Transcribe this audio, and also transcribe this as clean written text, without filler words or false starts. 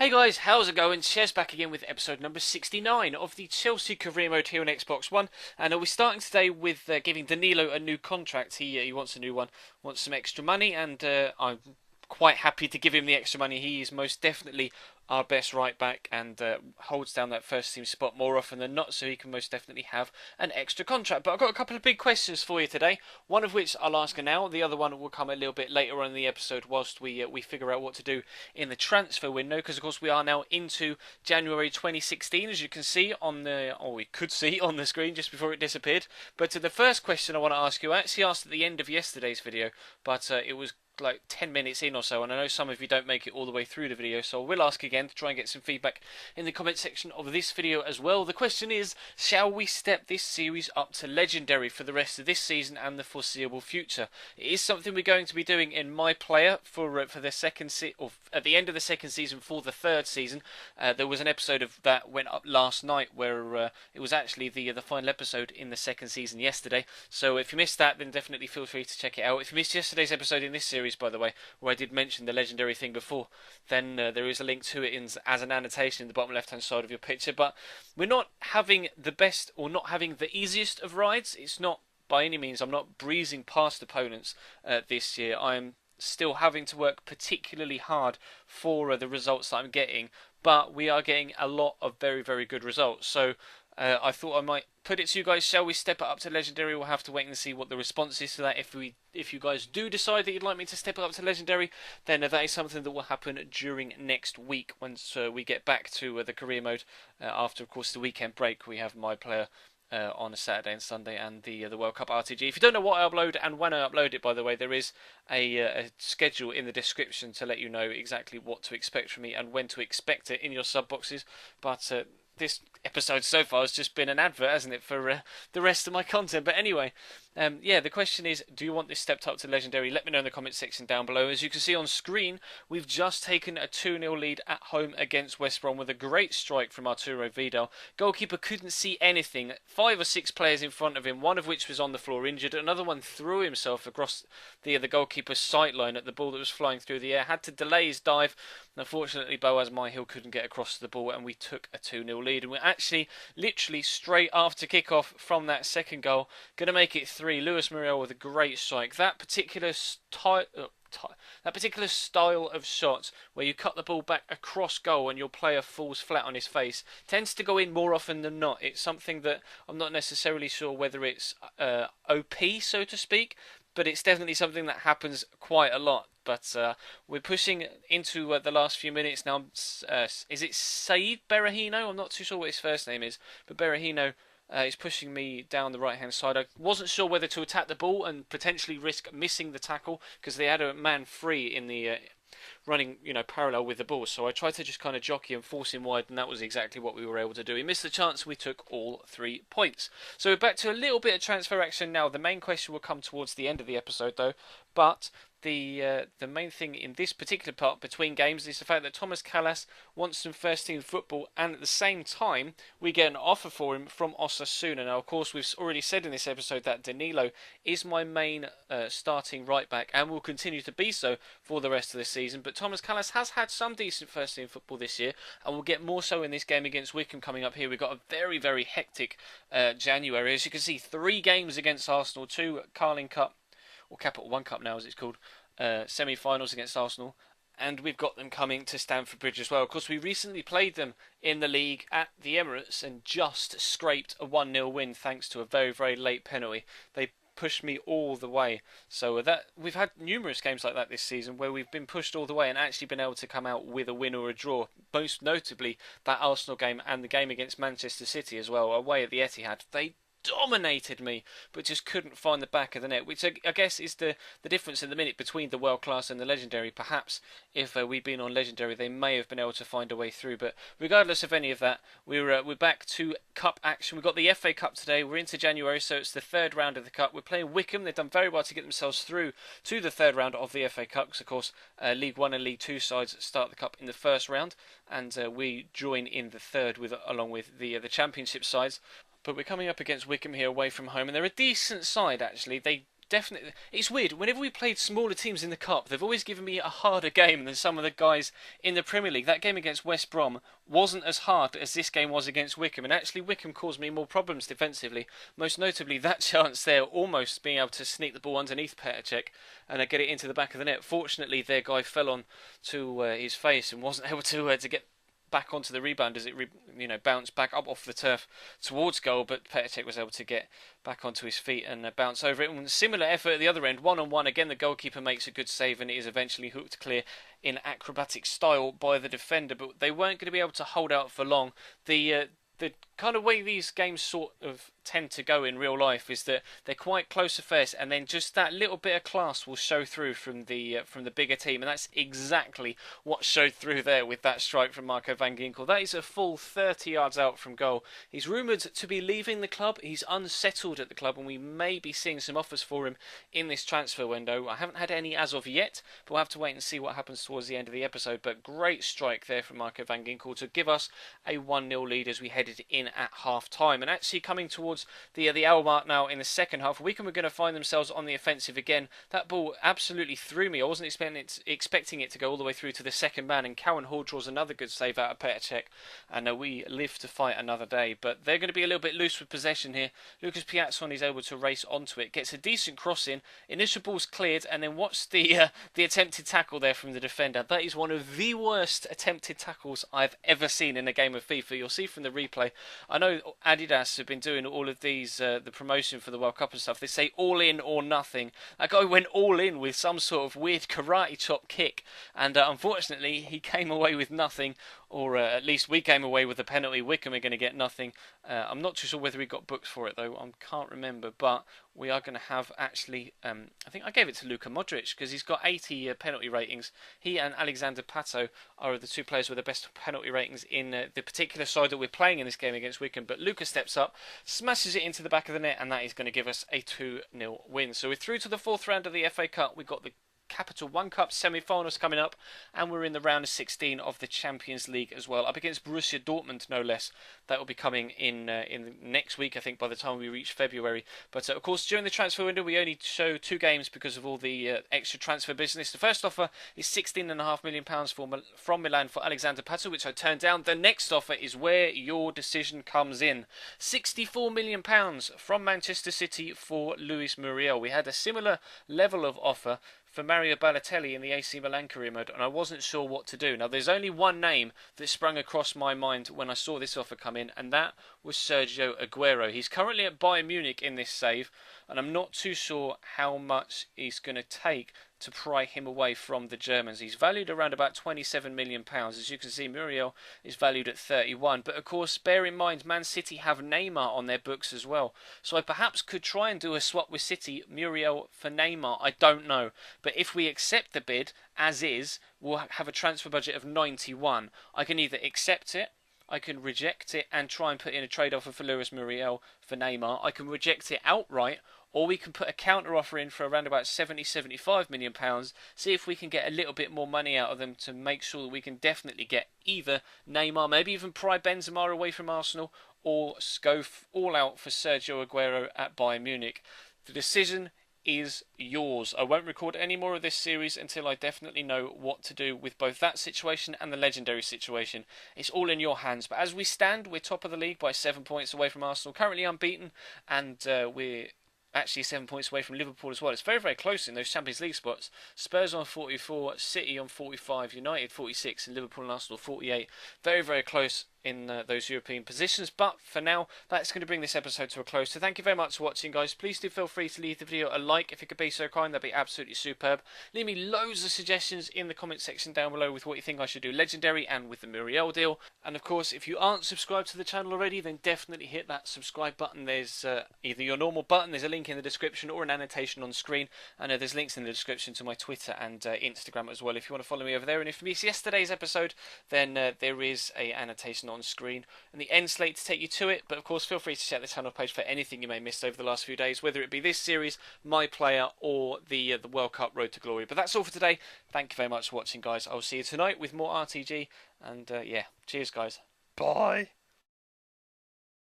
Hey guys, how's it going? Ches back again with episode number 69 of the Chelsea career mode here on Xbox One. And we're starting today with giving Danilo a new contract. He wants a new one, wants some extra money, and I'm quite happy to give him the extra money. He is most definitely our best right back and holds down that first team spot more often than not, so he can most definitely have an extra contract. But I've got a couple of big questions for you today, one of which I'll ask now, the other one will come a little bit later on in the episode whilst we figure out what to do in the transfer window, because of course we are now into January 2016, as you can see on the, or we could see on the screen just before it disappeared. But the first question I want to ask you, I actually asked at the end of yesterday's video, but it was like 10 minutes in or so, and I know some of you don't make it all the way through the video, so I will ask again to try and get some feedback in the comment section of this video as well. The question is, shall we step this series up to Legendary for the rest of this season and the foreseeable future? It is something we're going to be doing in My Player for the second or at the end of the second season for the third season. There was an episode of that went up last night where it was actually the final episode in the second season yesterday, so if you missed that, then definitely feel free to check it out. If you missed yesterday's episode in this series, by the way, where I did mention the legendary thing before, then there is a link to it as an annotation in the bottom left hand side of your picture. But we're not having the best, or not having the easiest of rides. It's not by any means, I'm not breezing past opponents this year. I'm still having to work particularly hard for the results that I'm getting, but we are getting a lot of very, very good results. So I thought I might put it to you guys. Shall we step it up to Legendary? We'll have to wait and see what the response is to that. If you guys do decide that you'd like me to step it up to Legendary, then that is something that will happen during next week once we get back to the career mode. After, of course, the weekend break, we have My Player on a Saturday and Sunday, and the World Cup RTG. If you don't know what I upload and when I upload it, by the way, there is a schedule in the description to let you know exactly what to expect from me and when to expect it in your sub boxes. But this episode so far has just been an advert, hasn't it, for the rest of my content. But anyway, yeah, the question is, do you want this stepped up to Legendary? Let me know in the comment section down below. As you can see on screen, we've just taken a 2-0 lead at home against West Brom with a great strike from Arturo Vidal. Goalkeeper couldn't see anything. 5 or 6 players in front of him, one of which was on the floor injured. Another one threw himself across the goalkeeper's sight line at the ball that was flying through the air. Had to delay his dive. Unfortunately, Boaz Myhill couldn't get across the ball, and we took a 2-0 lead. And we're actually, literally, straight after kickoff from that second goal, going to make it 3. Lewis Muriel with a great strike. That particular style of shots where you cut the ball back across goal and your player falls flat on his face tends to go in more often than not. It's something that I'm not necessarily sure whether it's OP, so to speak, but it's definitely something that happens quite a lot. But we're pushing into the last few minutes now. Is it Said Berahino? I'm not too sure what his first name is, but Berahino is pushing me down the right hand side. I wasn't sure whether to attack the ball and potentially risk missing the tackle because they had a man free in the running, parallel with the ball. So I tried to just kind of jockey and force him wide, and that was exactly what we were able to do. He missed the chance. We took all 3 points. So we're back to a little bit of transfer action now. The main question will come towards the end of the episode, though. But the main thing in this particular part between games is the fact that Thomas Callas wants some first team football, and at the same time we get an offer for him from Osasuna. Now, of course, we've already said in this episode that Danilo is my main starting right back and will continue to be so for the rest of the season, but Thomas Callas has had some decent first team football this year, and will get more so in this game against Wickham coming up here. We've got a very, very hectic January. As you can see, 3 games against Arsenal, 2 Carling Cup, or Capital One Cup now as it's called, semi-finals against Arsenal, and we've got them coming to Stamford Bridge as well. Of course, we recently played them in the league at the Emirates and just scraped a 1-0 win thanks to a very, very late penalty. They pushed me all the way. So that we've had numerous games like that this season where we've been pushed all the way and actually been able to come out with a win or a draw. Most notably that Arsenal game and the game against Manchester City as well, away at the Etihad. They dominated me, but just couldn't find the back of the net, which I guess is the difference in the minute between the world class and the legendary. Perhaps if we'd been on legendary, they may have been able to find a way through. But regardless of any of that, we're back to cup action. We've got the FA Cup today. We're into January, so it's the 3rd round of the cup. We're playing Wickham. They've done very well to get themselves through to the 3rd round of the FA Cup, because of course League 1 and League 2 sides start the cup in the 1st round, and we join in the 3rd along with the Championship sides. But we're coming up against Wickham here away from home, and they're a decent side actually. They definitely. It's weird. Whenever we played smaller teams in the cup, they've always given me a harder game than some of the guys in the Premier League. That game against West Brom wasn't as hard as this game was against Wickham, and actually Wickham caused me more problems defensively. Most notably, that chance there, almost being able to sneak the ball underneath Petr Cech and get it into the back of the net. Fortunately, their guy fell on to his face and wasn't able to get back onto the rebound as it bounced back up off the turf towards goal, but Petr Cech was able to get back onto his feet and bounce over it. And similar effort at the other end, 1-on-1. Again, the goalkeeper makes a good save and it is eventually hooked clear in acrobatic style by the defender, but they weren't going to be able to hold out for long. The kind of way these games sort of tend to go in real life is that they're quite close affairs, and then just that little bit of class will show through from the bigger team, and that's exactly what showed through there with that strike from Marco van Ginkel. That is a full 30 yards out from goal. He's rumoured to be leaving the club. He's unsettled at the club, and we may be seeing some offers for him in this transfer window. I haven't had any as of yet, but we'll have to wait and see what happens towards the end of the episode. But great strike there from Marco van Ginkel to give us a 1-0 lead as we headed in at half time. And actually coming towards the hour mark now in the second half, Wycombe are going to find themselves on the offensive again. That ball absolutely threw me. I wasn't expecting it to go all the way through to the second man, and Cowan Hall draws another good save out of Petr Cech, and we live to fight another day. But they're going to be a little bit loose with possession here. Lucas Piazzon is able to race onto it, gets a decent cross in, initial ball's cleared, and then watch the attempted tackle there from the defender. That is one of the worst attempted tackles I've ever seen in a game of FIFA. You'll see from the replay. I know Adidas have been doing all of these the promotion for the World Cup and stuff. They say all in or nothing. That guy went all in with some sort of weird karate chop kick, and unfortunately he came away with nothing, or at least we came away with a penalty. Wycombe are going to get nothing. I'm not too sure whether he got booked for it though. I can't remember, but we are going to have actually, I think I gave it to Luka Modric because he's got 80 penalty ratings. He and Alexander Pato are the two players with the best penalty ratings in the particular side that we're playing in this game against Wycombe. But Luka steps up, smashes it into the back of the net, and that is going to give us a 2-0 win. So we're through to the fourth round of the FA Cup. We've got the Capital One Cup semi-finals coming up, and we're in the round of 16 of the Champions League as well, up against Borussia Dortmund no less. That will be coming in next week, I think, by the time we reach February. But of course, during the transfer window, we only show 2 games because of all the extra transfer business. The first offer is £16.5 million from Milan for Alexander Pato, which I turned down. The next offer is where your decision comes in. £64 million from Manchester City for Luis Muriel. We had a similar level of offer for Mario Balotelli in the AC Milan career mode, and I wasn't sure what to do. Now, there's only one name that sprung across my mind when I saw this offer come in, and that was Sergio Aguero. He's currently at Bayern Munich in this save, and I'm not too sure how much he's going to take to pry him away from the Germans. He's valued around about £27 million. As you can see, Muriel is valued at 31. But of course, bear in mind, Man City have Neymar on their books as well. So I perhaps could try and do a swap with City, Muriel for Neymar. I don't know. But if we accept the bid as is, we'll have a transfer budget of 91. I can either accept it, I can reject it and try and put in a trade offer for Luis Muriel for Neymar. I can reject it outright, or we can put a counter offer in for around about £75 million, see if we can get a little bit more money out of them to make sure that we can definitely get either Neymar, maybe even pry Benzema away from Arsenal, or go all out for Sergio Aguero at Bayern Munich. The decision is yours. I won't record any more of this series until I definitely know what to do with both that situation and the legendary situation. It's all in your hands. But as we stand, we're top of the league by 7 points away from Arsenal, currently unbeaten, and we're actually 7 points away from Liverpool as well. It's very, very close in those Champions League spots. Spurs on 44, City on 45, United 46, and Liverpool and Arsenal 48. Very, very close in those European positions. But for now, that's going to bring this episode to a close. So thank you very much for watching, guys. Please do feel free to leave the video a like if you could be so kind. That'd be absolutely superb. Leave me loads of suggestions in the comment section down below with what you think I should do legendary and with the Muriel deal. And of course, if you aren't subscribed to the channel already, then definitely hit that subscribe button. There's either your normal button, there's a link in the description, or an annotation on screen. And there's links in the description to my Twitter and Instagram as well if you want to follow me over there. And if you missed yesterday's episode, then there is a annotation on screen and the end slate to take you to it. But of course, feel free to check the channel page for anything you may have missed over the last few days, whether it be this series, my player, or the World Cup Road to Glory. But that's all for today. Thank you very much for watching, guys. I'll see you tonight with more RTG, and yeah, cheers, guys. Bye.